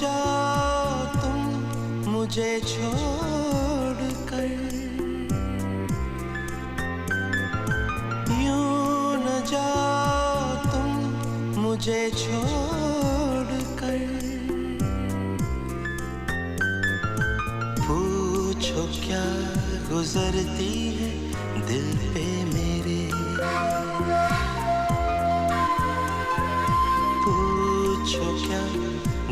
जाओ तुम मुझे छोड़ कर, यूं न जाओ तुम मुझे छोड़ कर। पूछो क्या गुजरती है दिल पे मेरे, पूछो क्या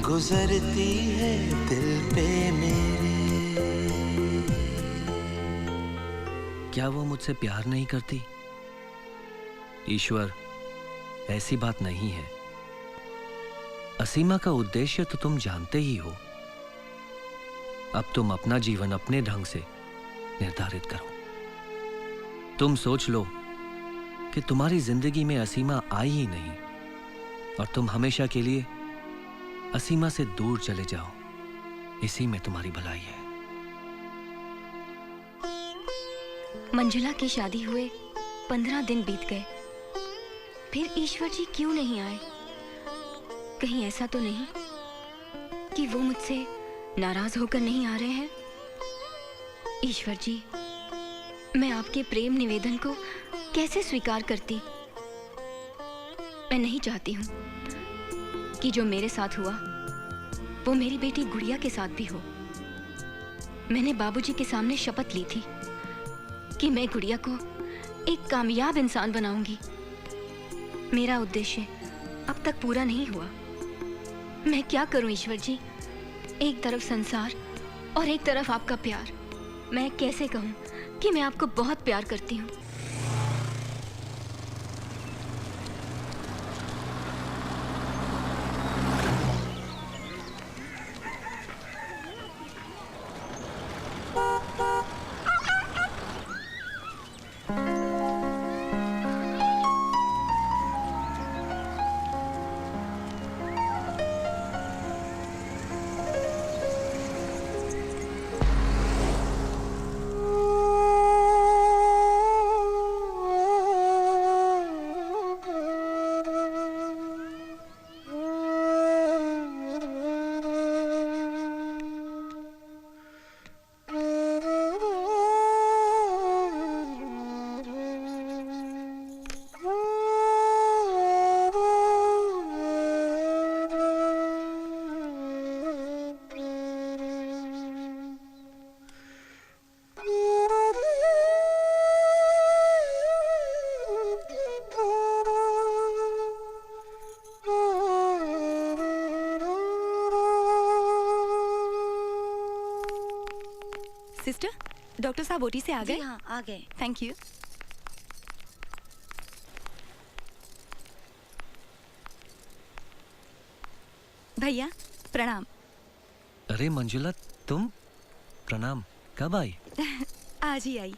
गुजरती है दिल पे मेरे। क्या वो मुझसे प्यार नहीं करती? ईश्वर, ऐसी बात नहीं है। असीमा का उद्देश्य तो तुम जानते ही हो। अब तुम अपना जीवन अपने ढंग से निर्धारित करो। तुम सोच लो कि तुम्हारी जिंदगी में असीमा आई ही नहीं और तुम हमेशा के लिए असीमा से दूर चले जाओ। इसी में तुम्हारी भलाई है। मंजुला की शादी हुए 15 दिन बीत गए, फिर ईश्वर जी क्यों नहीं आए? कहीं ऐसा तो नहीं कि वो मुझसे नाराज होकर नहीं आ रहे हैं? ईश्वर जी, मैं आपके प्रेम निवेदन को कैसे स्वीकार करती? मैं नहीं चाहती हूँ कि जो मेरे साथ हुआ वो मेरी बेटी गुड़िया के साथ भी हो। मैंने बाबूजी के सामने शपथ ली थी कि मैं गुड़िया को एक कामयाब इंसान बनाऊंगी। मेरा उद्देश्य अब तक पूरा नहीं हुआ। मैं क्या करूं ईश्वर जी? एक तरफ संसार और एक तरफ आपका प्यार। मैं कैसे कहूं कि मैं आपको बहुत प्यार करती हूं? सिस्टर, डॉक्टर साहब ओटी से आ गए? हाँ, आ गए। Thank you. भैया प्रणाम। अरे मंजुला, तुम? प्रणाम। कब आई? आज ही आई।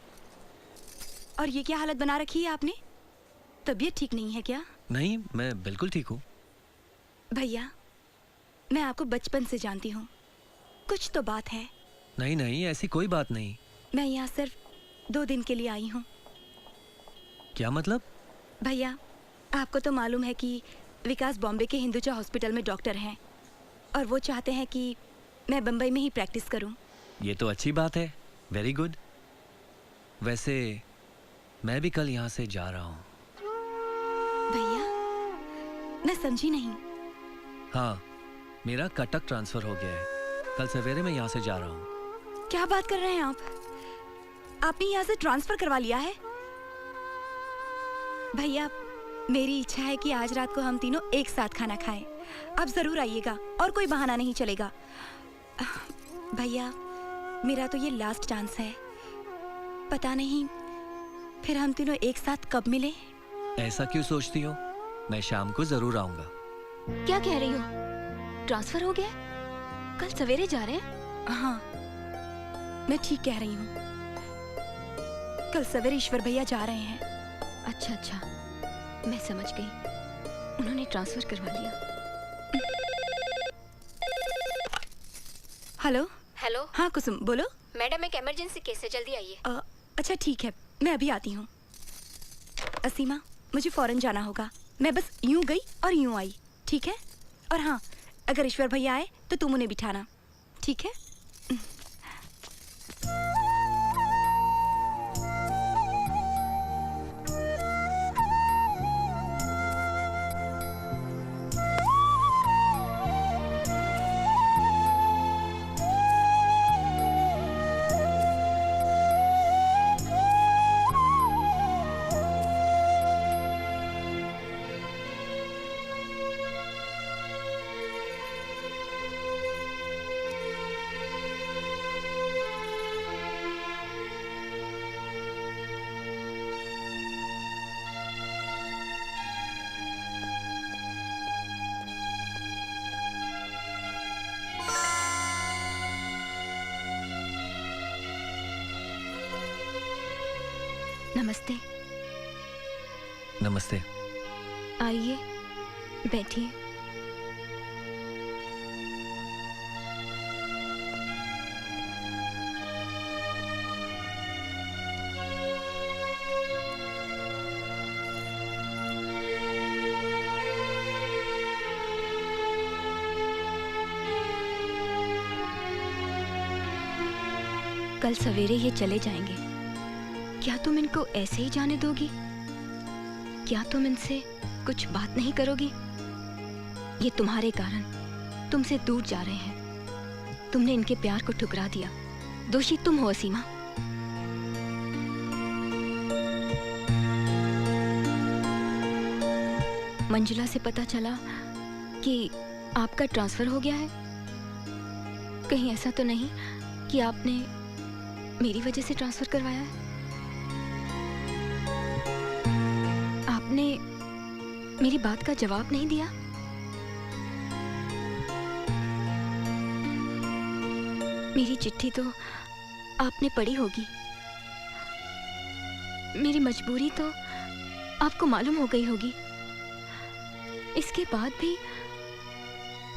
और ये क्या हालत बना रखी है आपने? तबीयत ठीक नहीं है क्या? नहीं, मैं बिल्कुल ठीक हूँ। भैया, मैं आपको बचपन से जानती हूँ। कुछ तो बात है। नहीं नहीं, ऐसी कोई बात नहीं। मैं यहाँ सिर्फ 2 दिन के लिए आई हूँ। क्या मतलब? भैया, आपको तो मालूम है कि विकास बॉम्बे के हिंदुजा हॉस्पिटल में डॉक्टर हैं और वो चाहते हैं कि मैं बम्बई में ही प्रैक्टिस करूँ। ये तो अच्छी बात है। Very good. वैसे मैं भी कल यहाँ से जा रहा हूँ। भैया, मैं समझी नहीं। हाँ, मेरा कटक ट्रांसफर हो गया है। कल सवेरे मैं यहाँ से जा रहा हूँ। क्या बात कर रहे हैं आप? आपने यहाँ से ट्रांसफर करवा लिया है? भैया, मेरी इच्छा है कि आज रात को हम तीनों एक साथ खाना खाएं। आप जरूर आइएगा और कोई बहाना नहीं चलेगा। भैया, मेरा तो ये लास्ट चांस है। पता नहीं फिर हम तीनों एक साथ कब मिले। ऐसा क्यों सोचती हो? मैं शाम को जरूर आऊंगा। क्या कह रही हो? ट्रांसफर हो गया? कल सवेरे जा रहे हैं? हाँ, मैं ठीक कह रही हूँ। कल सवेरे ईश्वर भैया जा रहे हैं। अच्छा अच्छा, मैं समझ गई। उन्होंने ट्रांसफर करवा लिया। हेलो। हेलो। हाँ कुसुम, बोलो। मैडम, एक इमरजेंसी केस है, जल्दी आइए। अच्छा ठीक है, मैं अभी आती हूँ। असीमा, मुझे फौरन जाना होगा। मैं बस यूं गई और यूं आई, ठीक है? और हाँ, अगर ईश्वर भैया आए तो तुम उन्हें बिठाना, ठीक है? नमस्ते। नमस्ते। आइए, बैठिए। कल सवेरे ये चले जाएंगे। क्या तुम इनको ऐसे ही जाने दोगी? क्या तुम इनसे कुछ बात नहीं करोगी? ये तुम्हारे कारण तुमसे दूर जा रहे हैं। तुमने इनके प्यार को ठुकरा दिया। दोषी तुम हो असीमा। मंजुला से पता चला कि आपका ट्रांसफर हो गया है। कहीं ऐसा तो नहीं कि आपने मेरी वजह से ट्रांसफर करवाया है? आपने मेरी बात का जवाब नहीं दिया। मेरी चिट्ठी तो आपने पढ़ी होगी। मेरी मजबूरी तो आपको मालूम हो गई होगी। इसके बाद भी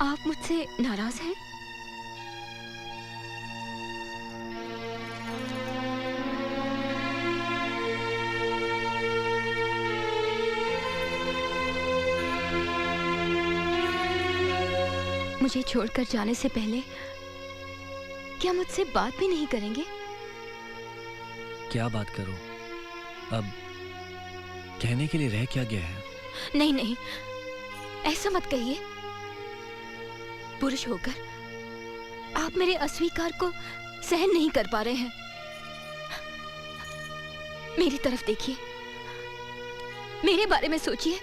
आप मुझसे नाराज हैं? मुझे छोड़कर जाने से पहले क्या मुझसे बात भी नहीं करेंगे? क्या बात करूं? अब कहने के लिए रह क्या गया है? नहीं नहीं, ऐसा मत कहिए। पुरुष होकर आप मेरे अस्वीकार को सहन नहीं कर पा रहे हैं। मेरी तरफ देखिए, मेरे बारे में सोचिए।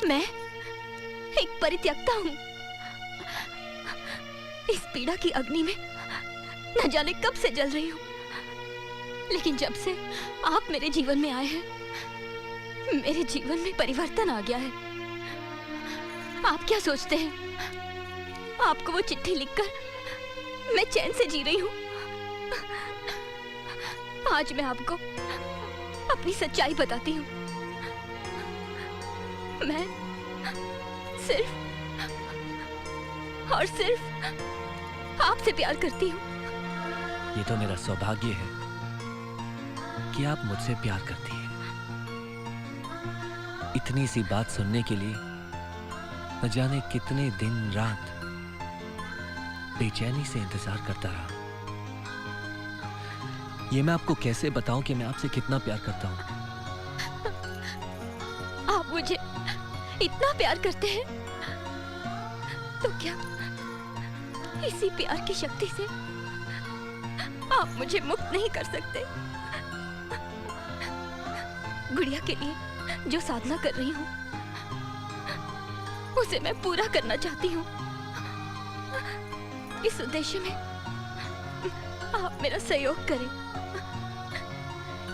मैं एक परित्यक्ता हूं। इस पीड़ा की अग्नि में न जाने कब से जल रही हूं। लेकिन जब से आप मेरे जीवन में आए हैं, मेरे जीवन में परिवर्तन आ गया है। आप क्या सोचते हैं? आपको वो चिट्ठी लिखकर मैं चैन से जी रही हूं। आज मैं आपको अपनी सच्चाई बताती हूं। मैं सिर्फ और सिर्फ आपसे प्यार करती हूँ। ये तो मेरा सौभाग्य है कि आप मुझसे प्यार करती हैं। इतनी सी बात सुनने के लिए न जाने कितने दिन रात बेचैनी से इंतजार करता रहा। ये मैं आपको कैसे बताऊं कि मैं आपसे कितना प्यार करता हूं? आप मुझे इतना प्यार करते हैं तो क्या इसी प्यार की शक्ति से आप मुझे मुक्त नहीं कर सकते? गुड़िया के लिए जो साधना कर रही हूँ उसे मैं पूरा करना चाहती हूँ। इस उद्देश्य में आप मेरा सहयोग करें,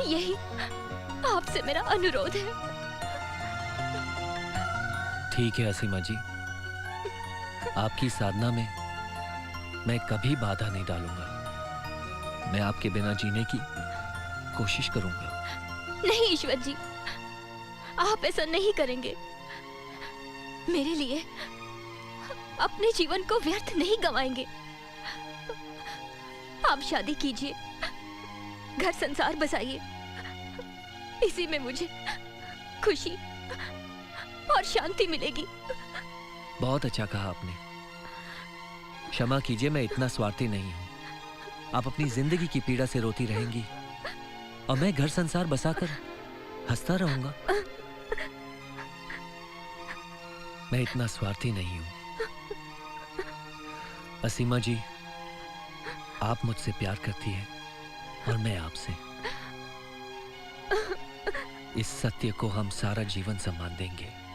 यही आपसे मेरा अनुरोध है। ठीक है असीमा जी, आपकी साधना में मैं कभी बाधा नहीं डालूंगा। मैं आपके बिना जीने की कोशिश करूंगा। नहीं ईश्वर जी, आप ऐसा नहीं करेंगे। मेरे लिए अपने जीवन को व्यर्थ नहीं गंवाएंगे। आप शादी कीजिए, घर संसार बसाइए। इसी में मुझे खुशी और शांति मिलेगी। बहुत अच्छा कहा आपने। क्षमा कीजिए, मैं इतना स्वार्थी नहीं हूं। आप अपनी जिंदगी की पीड़ा से रोती रहेंगी और मैं घर संसार बसाकर हंसता रहूंगा। मैं इतना स्वार्थी नहीं हूं। असीमा जी, आप मुझसे प्यार करती हैं और मैं आपसे। इस सत्य को हम सारा जीवन सम्मान देंगे।